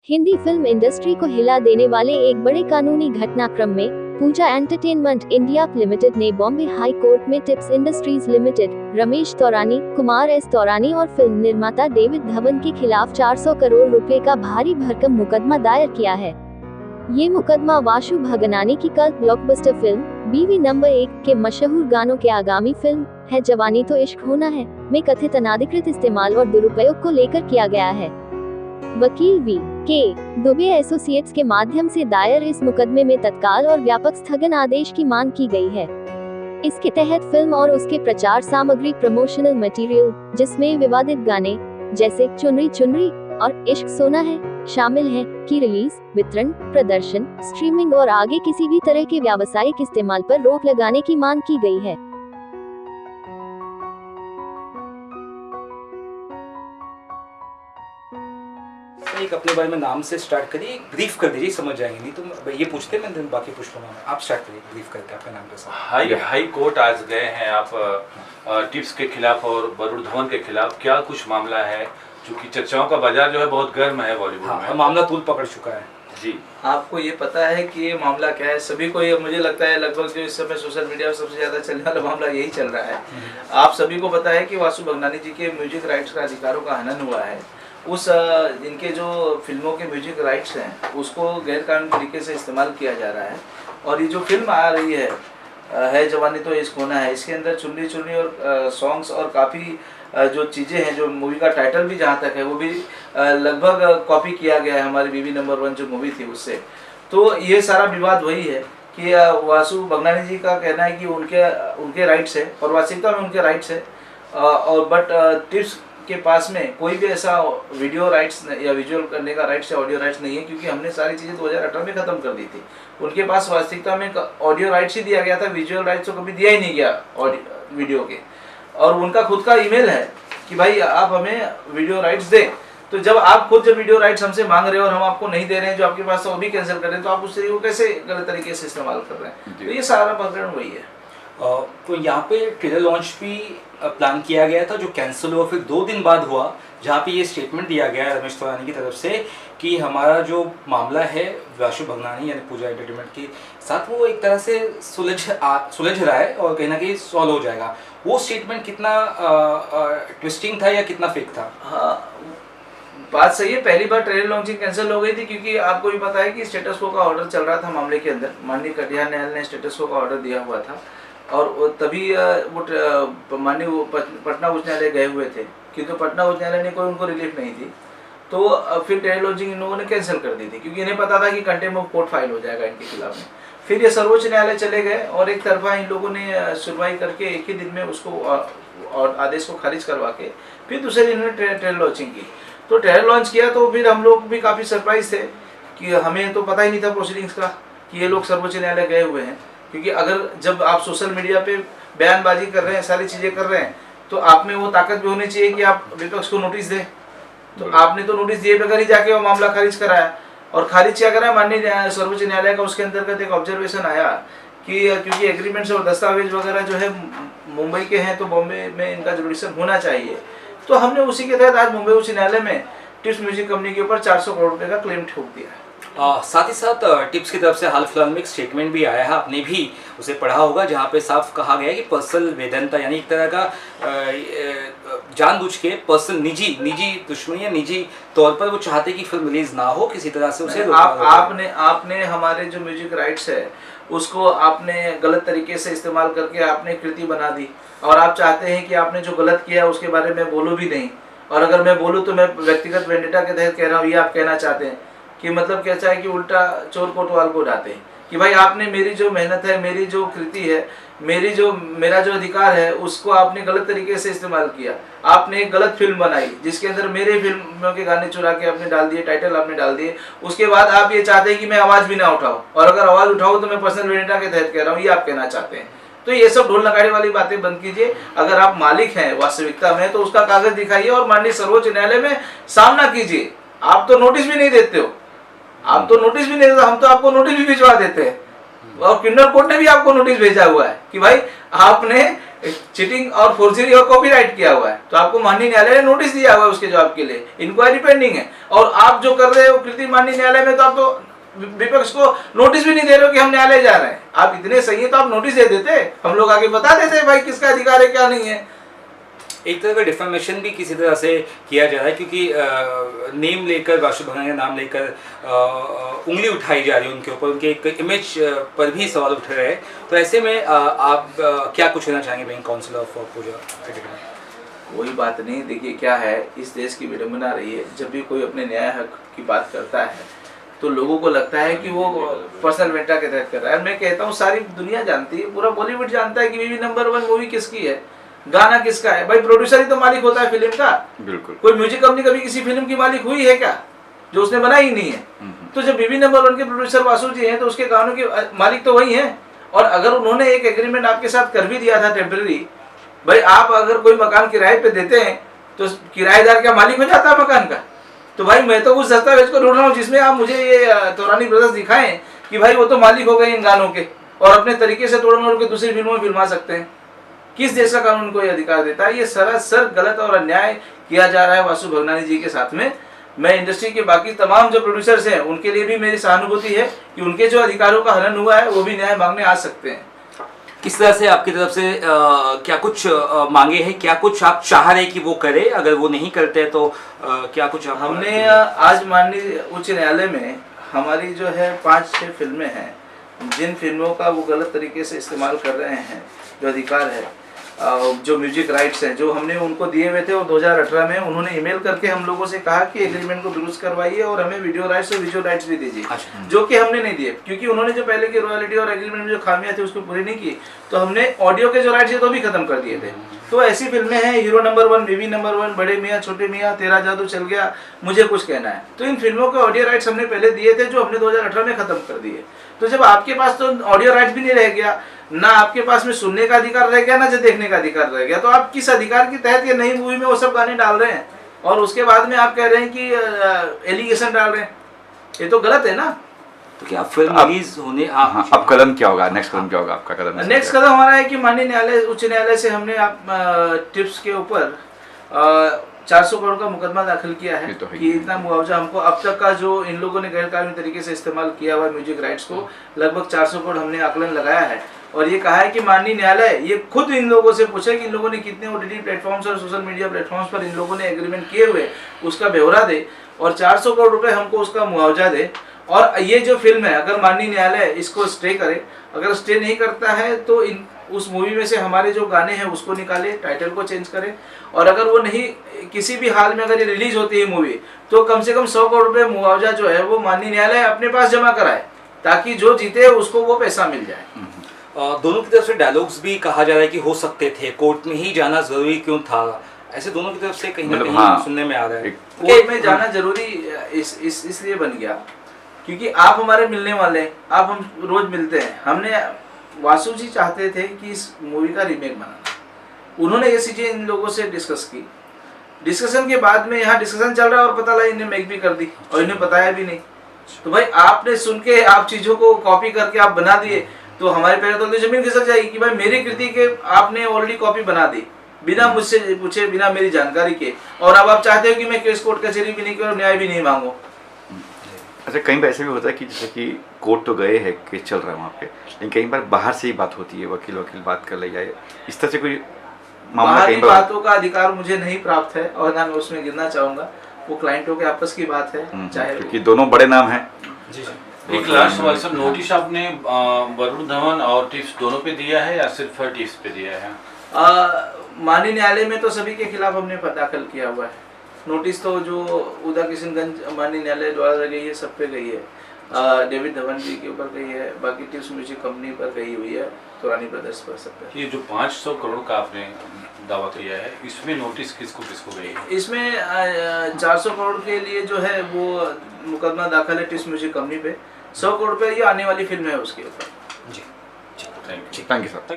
Hindi film industry को हिला देने वाले एक बड़े कानूनी घटनाक्रम में पूजा एंटरटेनमेंट इंडिया लिमिटेड ने बॉम्बे हाई कोर्ट में tips industries limited, Ramesh Taurani, Kumar S Taurani और फिल्म निर्माता डेविड धवन के खिलाफ 400 करोड़ रुपए का भारी भरकम मुकदमा दायर किया है। ये मुकदमा वासु भगनानी की कल्ट ब्लॉकबस्टर फिल्म बीवी नंबर 1 के मशहूर गानों के आगामी फिल्म है जवानी तो इश्क होना है में कथित अनाधिकृत इस्तेमाल और दुरुपयोग को लेकर किया गया है। वकील वी के दुबे एसोसिएट्स के माध्यम से दायर इस मुकदमे में तत्काल और व्यापक स्थगन आदेश की मांग की गई है। इसके तहत फिल्म और उसके प्रचार सामग्री प्रमोशनल मटेरियल, जिसमें विवादित गाने जैसे चुनरी चुनरी और इश्क सोना है शामिल है, की रिलीज, वितरण, प्रदर्शन, स्ट्रीमिंग और आगे किसी भी तरह के व्यावसायिक इस्तेमाल पर रोक लगाने की मांग की गई है। एक अपने बारे में नाम से स्टार्ट करिए, ब्रीफ कर दीजिए, समझ जाएंगे। नहीं तो ये पूछते मैं बाकी पूछ लूँगा। आप स्टार्ट करिए ब्रीफ करके आपका नाम के साथ। हाई कोर्ट आज गए हैं आप टिप्स के खिलाफ और वरुण धवन के खिलाफ, क्या कुछ मामला है? क्योंकि चर्चाओं का बाजार जो है बहुत गर्म है बॉलीवुड में। मामला तूल पकड़ चुका है जी। आपको ये पता है कि ये मामला क्या है? सभी को ये, मुझे लगता है लगभग जो इस समय सोशल मीडिया में सबसे ज्यादा चलने वाला मामला यही चल रहा है। आप सभी को पता है कि वासु भगनानी जी के म्यूजिक राइट्स का अधिकारों का हनन हुआ है। उस इनके जो फिल्मों के म्यूजिक राइट्स हैं उसको गैर कानूनी तरीके से इस्तेमाल किया जा रहा है। और ये जो फिल्म आ रही है जवानी तो इश्क होना है, इसके अंदर चुन्नी चुन्नी और सॉन्ग्स और काफ़ी जो चीज़ें हैं, जो मूवी का टाइटल भी जहाँ तक है वो भी लगभग कॉपी किया गया है हमारी बीवी नंबर 1 जो मूवी थी उससे। तो ये सारा विवाद वही है कि वासु भगनानी जी का कहना है कि उनके राइट्स है और वास्तविकता में उनके राइट्स है, और बट टिप्स के पास में कोई भी ऐसा वीडियो राइट्स या विजुअल करने का राइट्स या ऑडियो राइट्स नहीं है, क्योंकि हमने सारी चीज़ें 2018 में ख़त्म कर दी थी। उनके पास वास्तविकता में ऑडियो राइट्स ही दिया गया था, विजुअल राइट्स तो कभी दिया ही नहीं गया ऑडियो वीडियो के। और उनका खुद का ईमेल है कि भाई आप हमें वीडियो राइट्स दें। तो जब आप खुद जब वीडियो राइट्स हमसे मांग रहे हो और हम आपको नहीं दे रहे हैं, जो आपके पास वो भी कैंसिल कर रहे हैं, तो आप उस को कैसे गलत तरीके से इस्तेमाल कर रहे हैं? तो ये सारा प्रकरण वही है। तो यहाँ पे ट्रेलर लॉन्च भी प्लान किया गया था जो कैंसिल हुआ, फिर 2 दिन बाद हुआ, जहाँ पे ये स्टेटमेंट दिया गया रमेश तौरानी की तरफ से कि हमारा जो मामला है वासु भगनानी यानी पूजा एंटरटेनमेंट के साथ वो एक तरह से सुलझ रहा है और कहीं ना कहीं सॉल्व हो जाएगा। वो स्टेटमेंट कितना ट्विस्टिंग था या कितना फेक था? हाँ, बात सही है। पहली बार ट्रेलर लॉन्चिंग कैंसिल हो गई थी क्योंकि आपको भी पता है कि स्टेटस को का ऑर्डर चल रहा था मामले के अंदर। माननीय कटिहार न्यायालय ने स्टेटस को का ऑर्डर दिया हुआ था और तभी वो माननीय पटना उच्च न्यायालय गए हुए थे, क्योंकि पटना उच्च न्यायालय ने कोई उनको रिलीफ नहीं थी। तो फिर ट्रेलर लॉन्चिंग इन लोगों ने कैंसिल कर दी थी क्योंकि इन्हें पता था कि कंटेम्प्ट ऑफ कोर्ट फाइल हो जाएगा इनके खिलाफ में। फिर ये सर्वोच्च न्यायालय चले गए और एक तरफा इन लोगों ने सुनवाई करके एक ही दिन में उसको और आदेश को खारिज करवा के फिर दूसरे दिन इन्होंने ट्रेलर लॉन्चिंग की। तो ट्रेलर लॉन्च किया तो फिर हम लोग भी काफ़ी सरप्राइज थे कि हमें तो पता ही नहीं था प्रोसीडिंग्स का कि ये लोग सर्वोच्च न्यायालय गए हुए हैं। क्योंकि अगर जब आप सोशल मीडिया पे बयानबाजी कर रहे हैं, सारी चीज़ें कर रहे हैं, तो आप में वो ताकत भी होनी चाहिए कि आप विपक्ष को नोटिस दें। तो आपने तो नोटिस दिए बगैर ही जाके वो मामला खारिज कराया। और खारिज क्या करा माननीय सर्वोच्च न्यायालय का, उसके अंतर्गत एक ऑब्जर्वेशन आया कि क्योंकि एग्रीमेंट्स और दस्तावेज वगैरह जो है मुंबई के हैं तो बॉम्बे में इनका जुडिक्शन होना चाहिए। तो हमने उसी के तहत आज मुंबई उच्च न्यायालय में टिप्स म्यूजिक कंपनी के ऊपर 400 करोड़ रुपए का क्लेम ठोक दिया है। साथ ही साथ टिप्स की तरफ से हाल फिलहाल में एक स्टेटमेंट भी आया है, आपने भी उसे पढ़ा होगा, जहाँ पे साफ कहा गया है कि पर्सनल वेदनता यानी एक तरह का जानबूझ के पर्सनल निजी दुश्मनी या निजी तौर पर वो चाहते कि फिल्म रिलीज ना हो, किसी तरह से उसे आपने हमारे जो म्यूजिक राइट्स है उसको आपने गलत तरीके से इस्तेमाल करके आपने कृति बना दी और आप चाहते हैं कि आपने जो गलत किया उसके बारे में बोलूँ भी नहीं। और अगर मैं बोलूँ तो मैं व्यक्तिगत वेंडेटा के तहत कह रहा हूँ, ये आप कहना चाहते हैं कि मतलब कैसा है कि उल्टा चोर कोतवाल को डांटे कि भाई आपने मेरी जो मेहनत है, मेरी जो कृति है, मेरा जो अधिकार है उसको आपने गलत तरीके से इस्तेमाल किया। आपने एक गलत फिल्म बनाई जिसके अंदर मेरे फिल्मों के गाने चुरा के आपने डाल दिए, टाइटल आपने डाल दिए। उसके बाद आप ये चाहते हैं कि मैं आवाज़ भी ना उठाऊँ, और अगर आवाज़ उठाऊँ तो मैं पर्सनल वेंडेटा के तहत कह रहा हूँ, ये आप कहना चाहते हैं। तो ये सब ढोल नगाड़े वाली बातें बंद कीजिए। अगर आप मालिक हैं वास्तविकता में तो उसका कागज दिखाइए और माननीय सर्वोच्च न्यायालय में सामना कीजिए। आप तो नोटिस भी नहीं देते हो, हम तो आपको नोटिस भी भिजवा देते हैं और किन्नर कोर्ट ने भी आपको नोटिस भेजा हुआ है कि भाई आपने चीटिंग और फोर्जरी और कॉपीराइट किया हुआ है, तो आपको माननीय न्यायालय ने नोटिस दिया हुआ है उसके जवाब के लिए, इंक्वायरी पेंडिंग है। और आप जो कर रहे हो कृत्रिम माननीय न्यायालय में, तो आप तो विपक्ष को नोटिस भी नहीं दे रहे हो कि हम न्यायालय जा रहे हैं। आप इतने सही है तो आप नोटिस दे देते, हम लोग आगे बता देते भाई किसका अधिकार है क्या नहीं है। एक तरह का डिफेमेशन भी किसी तरह से किया जा रहा है, क्योंकि नेम लेकर, वासु भगनानी का नाम लेकर उंगली उठाई जा रही है उनके ऊपर, उनके एक इमेज पर भी सवाल उठ रहे हैं। तो ऐसे में आप क्या कुछ कहना चाहेंगे बैंक काउंसिल ऑफ पूजा? कोई बात नहीं, देखिए क्या है, इस देश की विडंबना रही है, जब भी कोई अपने न्याय हक की बात करता है तो लोगों को लगता है कि वो पर्सनल वेंटा के तहत कर रहा है। मैं कहता हूँ सारी दुनिया जानती है, पूरा बॉलीवुड जानता है कि बीवी नंबर 1 मूवी किसकी है, गाना किसका है। भाई प्रोड्यूसर ही तो मालिक होता है फिल्म का। बिल्कुल। कोई म्यूजिक कंपनी कभी किसी फिल्म की मालिक हुई है क्या, जो उसने बनाई ही नहीं है? तो जब बीवी नंबर 1 के प्रोड्यूसर वासु जी हैं तो उसके गानों के मालिक तो वही हैं। और अगर उन्होंने एक एग्रीमेंट आपके साथ कर भी दिया था टेम्पररी, भाई आप अगर कोई मकान किराए पे देते हैं तो किराएदार क्या मालिक हो जाता है मकान का? तो भाई मैं तो उस दस्तावेज को ढूंढ रहा हूँ जिसमें आप मुझे ये तौरानी ब्रदर्स दिखाएं कि भाई वो तो मालिक हो गए इन गानों के और अपने तरीके से तोड़ मोड़ के दूसरी फिल्मों में फिल्मा सकते हैं। किस देश का कानून को ये अधिकार देता है? ये सरासर गलत और अन्याय किया जा रहा है वासु भगनानी जी के साथ में। मैं इंडस्ट्री के बाकी तमाम जो प्रोड्यूसर्स हैं उनके लिए भी मेरी सहानुभूति है कि उनके जो अधिकारों का हनन हुआ है वो भी न्याय मांगने आ सकते हैं। किस तरह से आपकी तरफ से क्या कुछ मांगे हैं, क्या कुछ आप चाह रहे हैं कि वो करे? अगर वो नहीं करते तो क्या कुछ हमने आज माननीय उच्च न्यायालय में हमारी जो है 5-6 फिल्में हैं, जिन फिल्मों का वो गलत तरीके से इस्तेमाल कर रहे हैं, जो अधिकार है, जो म्यूजिक राइट्स हैं जो हमने उनको दिए हुए थे, और 2018 में उन्होंने ईमेल करके हम लोगों से कहा कि एग्रीमेंट को दुरुस्त करवाइए और हमें वीडियो राइट्स और विजुअल राइट्स भी दीजिए। जो कि हमने नहीं दिए, क्योंकि उन्होंने जो पहले की रॉयल्टी और एग्रीमेंट में जो खामियां थी उसको पूरी नहीं की, तो हमने ऑडियो के जो राइट्स है तो भी खत्म कर दिए थे। तो ऐसी फिल्में हैं हीरो नंबर 1, बीवी नंबर 1, बड़े मियाँ छोटे मियाँ, तेरा जादू चल गया, मुझे कुछ कहना है। तो इन फिल्मों के ऑडियो राइट्स हमने पहले दिए थे, जो हमने 2018 में खत्म कर दिए। तो जब आपके पास तो ऑडियो राइट्स भी नहीं रह गया, ना आपके पास में सुनने का अधिकार रह गया, ना जो देखने का अधिकार रह गया, तो आप किस अधिकार के तहत ये नई मूवी में वो सब गाने डाल रहे हैं और उसके बाद में आप कह रहे हैं कि एलिगेशन डाल रहे हैं? ये तो गलत है ना। तो क्या फिल्म रिलीज होने अब कदम क्या होगा, नेक्स्ट कदम क्या होगा आपका? कदम नेक्स्ट कदम हमारा है कि माननीय न्यायालय, उच्च न्यायालय से हमने टिप्स के ऊपर 400 करोड़ का मुकदमा दाखिल किया है कि इतना मुआवजा हमको, अब तक का जो इन लोगों ने गैरकानूनी तरीके से इस्तेमाल किया हुआ म्यूजिक राइट्स को, लगभग 400 करोड़ हमने आकलन लगाया है। और ये कहा है कि माननीय न्यायालय ये खुद इन लोगों से पूछे कि इन लोगों ने कितने OTT प्लेटफॉर्म्स और सोशल मीडिया प्लेटफॉर्म्स पर इन लोगों ने एग्रीमेंट किए हुए उसका ब्यौरा दे और 400 करोड़ रुपए हमको उसका मुआवजा दे। और ये जो फिल्म है, अगर माननीय न्यायालय इसको स्टे करे, अगर स्टे नहीं करता है तो उस मूवी में से हमारे जो गाने हैं उसको निकाले, टाइटल को चेंज करे, और अगर वो नहीं, किसी भी हाल में अगर ये रिलीज होती है मूवी, तो कम से कम 100 करोड़ रुपए मुआवजा जो है वो माननीय न्यायालय अपने पास जमा कराए, ताकि जो जीते उसको वो पैसा मिल जाए। दोनों की तरफ से डायलॉग्स भी कहा जा रहा है कि हो सकते थे, कोर्ट में ही जाना जरूरी क्यों था? ऐसे दोनों की तरफ से कहीं ना कहीं सुनने में आ रहा है। कोर्ट में जाना जरूरी इसलिए बन गया क्योंकि आप हमारे मिलने वाले हैं, आप हम रोज मिलते हैं। हमने, वासु जी चाहते थे कि इस मूवी का रीमेक बनाना, उन्होंने ये चीजें इन लोगों से डिस्कस की। डिस्कशन के बाद में यहाँ डिस्कशन चल रहा है और पता लगा इन्हें मेक भी कर दी और इन्हें बताया भी नहीं। तो भाई आपने सुन के आप चीजों को कॉपी करके आप बना दिए, तो हमारे पैर तो जमीन खिसक जाएगी कि भाई मेरी कृति के आपने ऑलरेडी कॉपी बना दी बिना मुझसे पूछे, बिना मेरी जानकारी के, और अब आप चाहते हो कि मैं केस कोर्ट कचहरी भी नहीं करूँ, न्याय भी नहीं मांगू। अच्छा, कहीं पर ऐसे भी होता है कि जैसे कि कोर्ट तो गए हैं, केस चल रहा है वहाँ पे, लेकिन कई बार बाहर से ही बात होती है, वकील बात कर ले जाए, इस तरह से कोई मामला? कहीं बातों का अधिकार मुझे नहीं प्राप्त है और ना मैं उसमें गिरना चाहूंगा, वो क्लाइंटों के आपस की बात है, चाहे क्योंकि दोनों बड़े नाम हैं। एक लास्ट सवाल सर, नोटिस आपने वरुण धवन और टिप्स दोनों पे दिया है या सिर्फ टिप्स पे दिया है? माननीय न्यायालय में तो सभी के खिलाफ हमने दाखिल किया हुआ है नोटिस, तो जो उदा किशनगंज माननीय न्यायालय द्वारा गई है सब पे गई है, डेविड धवन जी के ऊपर गई है, बाकी टिप्स म्यूजिक कंपनी पर गई हुई है, तौरानी ब्रदर्स पर सब पे। ये जो 500 करोड़ का आपने दावा किया है, इसमें नोटिस किसको किसको गई है? इसमें 400 करोड़ के लिए जो है वो मुकदमा दाखिल है टिप्स म्यूजिक कंपनी पे, 100 करोड़ पे ये आने वाली फिल्म है उसके ऊपर। Thank you sir.